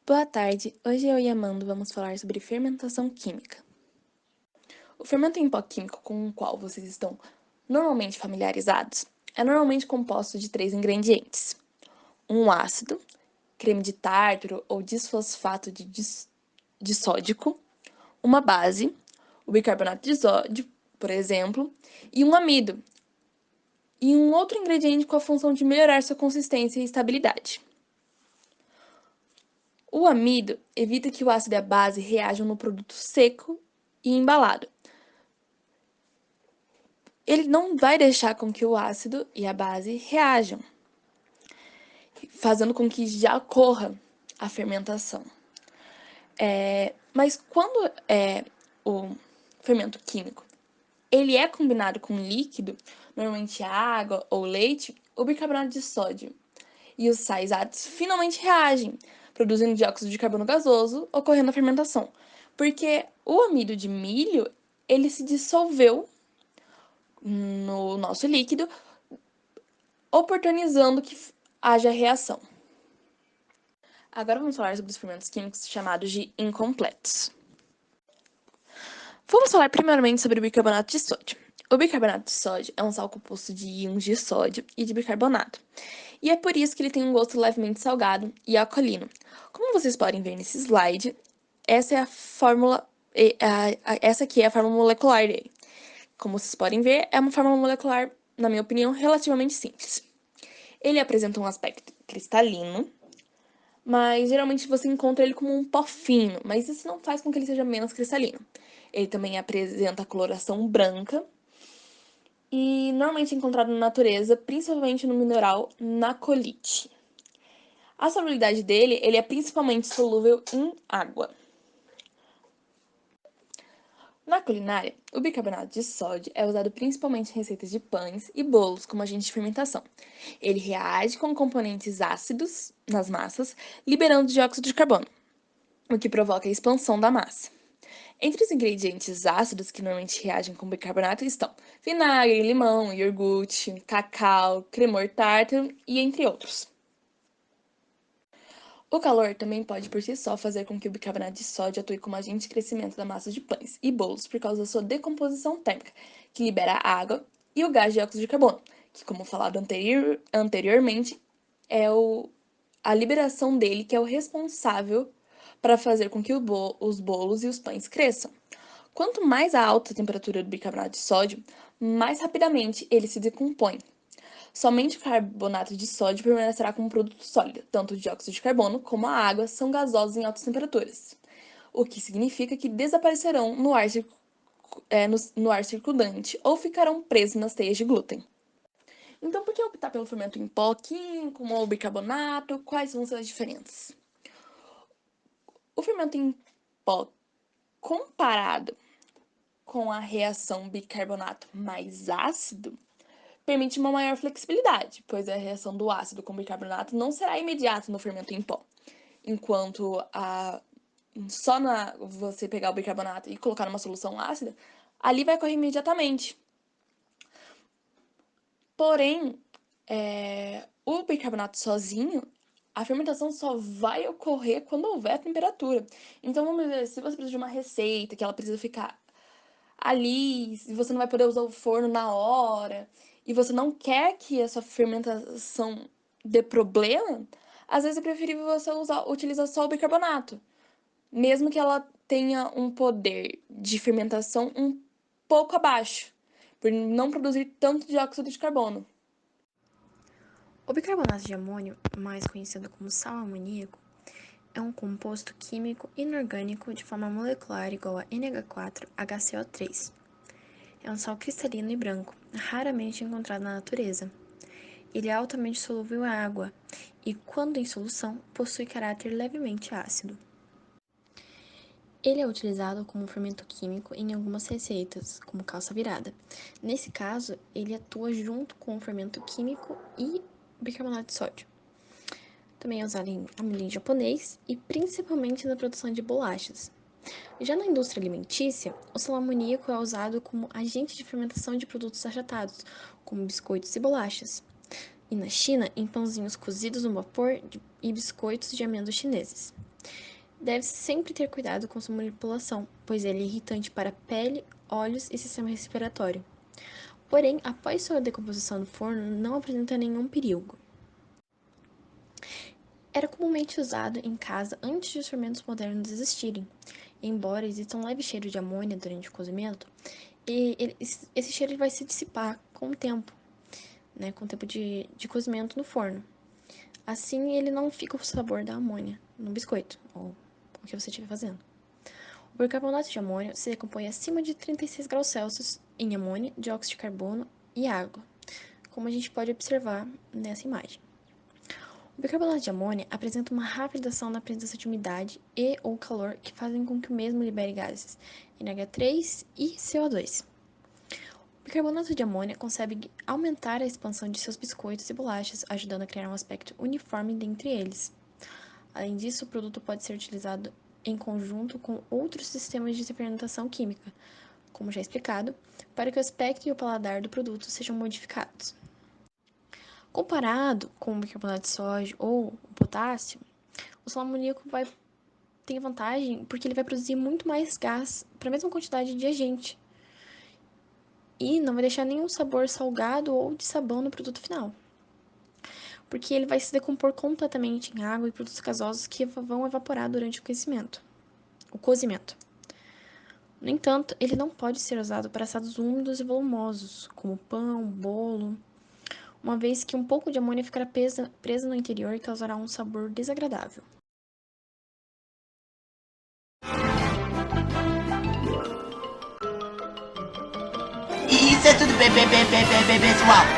Boa tarde, hoje eu e Amanda vamos falar sobre fermentação química. O fermento em pó químico com o qual vocês estão normalmente familiarizados é normalmente composto de 3 ingredientes: um ácido, creme de tártaro ou disfosfato de sódico, uma base, o bicarbonato de sódio, por exemplo, e um amido, e um outro ingrediente com a função de melhorar sua consistência e estabilidade. O amido evita que o ácido e a base reajam no produto seco e embalado. Ele não vai deixar com que o ácido e a base reajam, fazendo com que já ocorra a fermentação. Mas quando o fermento químico ele é combinado com líquido, normalmente água ou leite, o bicarbonato de sódio e os sais ácidos finalmente reagem, produzindo dióxido de carbono gasoso, ocorrendo a fermentação. Porque o amido de milho, ele se dissolveu no nosso líquido, oportunizando que haja reação. Agora vamos falar sobre os fermentos químicos chamados de incompletos. Vamos falar primeiramente sobre o bicarbonato de sódio. O bicarbonato de sódio é um sal composto de íons de sódio e de bicarbonato, e é por isso que ele tem um gosto levemente salgado e alcalino. Como vocês podem ver nesse slide, essa é a fórmula, essa aqui é a fórmula molecular dele. Como vocês podem ver, é uma fórmula molecular, na minha opinião, relativamente simples. Ele apresenta um aspecto cristalino, mas geralmente você encontra ele como um pó fino, mas isso não faz com que ele seja menos cristalino. Ele também apresenta coloração branca e normalmente é encontrado na natureza, principalmente no mineral nacolite. A solubilidade dele, ele é principalmente solúvel em água. Na culinária, o bicarbonato de sódio é usado principalmente em receitas de pães e bolos como agente de fermentação. Ele reage com componentes ácidos nas massas, liberando dióxido de carbono, o que provoca a expansão da massa. Entre os ingredientes ácidos que normalmente reagem com bicarbonato estão vinagre, limão, iogurte, cacau, cremor tártaro e entre outros. O calor também pode por si só fazer com que o bicarbonato de sódio atue como agente de crescimento da massa de pães e bolos por causa da sua decomposição térmica, que libera água e o gás de dióxido de carbono, que, como falado anteriormente, é a liberação dele que é o responsável para fazer com que os bolos e os pães cresçam. Quanto mais alta a temperatura do bicarbonato de sódio, mais rapidamente ele se decompõe. Somente o carbonato de sódio permanecerá como produto sólido, tanto o dióxido de carbono como a água são gasosos em altas temperaturas, o que significa que desaparecerão no ar circundante ou ficarão presos nas teias de glúten. Então, por que optar pelo fermento em pó químico ou bicarbonato? Quais são suas diferenças? O fermento em pó, comparado com a reação bicarbonato mais ácido, permite uma maior flexibilidade, pois a reação do ácido com bicarbonato não será imediata no fermento em pó, enquanto você pegar o bicarbonato e colocar numa solução ácida, ali vai ocorrer imediatamente. Porém, o bicarbonato sozinho, a fermentação só vai ocorrer quando houver temperatura. Então, vamos dizer, se você precisa de uma receita, que ela precisa ficar ali, e você não vai poder usar o forno na hora, e você não quer que a sua fermentação dê problema, às vezes é preferível você utilizar só o bicarbonato, mesmo que ela tenha um poder de fermentação um pouco abaixo, por não produzir tanto dióxido de carbono. O bicarbonato de amônio, mais conhecido como sal amoníaco, é um composto químico inorgânico de forma molecular igual a NH4HCO3. É um sal cristalino e branco, raramente encontrado na natureza. Ele é altamente solúvel em água e, quando em solução, possui caráter levemente ácido. Ele é utilizado como fermento químico em algumas receitas, como calça virada. Nesse caso, ele atua junto com o fermento químico e bicarbonato de sódio. Também é usado em amido japonês e principalmente na produção de bolachas. Já na indústria alimentícia, o sal amoníaco é usado como agente de fermentação de produtos achatados, como biscoitos e bolachas. E na China, em pãozinhos cozidos no vapor e biscoitos de amêndoas chineses. Deve-se sempre ter cuidado com sua manipulação, pois ele é irritante para a pele, olhos e sistema respiratório. Porém, após sua decomposição no forno, não apresenta nenhum perigo. Era comumente usado em casa antes de os fermentos modernos existirem. Embora exista um leve cheiro de amônia durante o cozimento, esse cheiro vai se dissipar com o tempo, né, com o tempo de cozimento no forno. Assim, ele não fica o sabor da amônia no biscoito, ou o que você estiver fazendo. O bicarbonato de amônio se decompõe acima de 36 graus Celsius em amônia, dióxido de carbono e água, como a gente pode observar nessa imagem. O bicarbonato de amônia apresenta uma rápida ação na presença de umidade e ou calor que fazem com que o mesmo libere gases NH3 e CO2. O bicarbonato de amônia consegue aumentar a expansão de seus biscoitos e bolachas, ajudando a criar um aspecto uniforme dentre eles. Além disso, o produto pode ser utilizado em conjunto com outros sistemas de fermentação química, como já explicado, para que o aspecto e o paladar do produto sejam modificados. Comparado com o bicarbonato de sódio ou o potássio, o sal amoníaco tem vantagem porque ele vai produzir muito mais gás para a mesma quantidade de agente e não vai deixar nenhum sabor salgado ou de sabão no produto final, porque ele vai se decompor completamente em água e produtos gasosos que vão evaporar durante o cozimento. No entanto, ele não pode ser usado para assados úmidos e volumosos, como pão, bolo, uma vez que um pouco de amônia ficará presa no interior e causará um sabor desagradável. E isso é tudo, pessoal.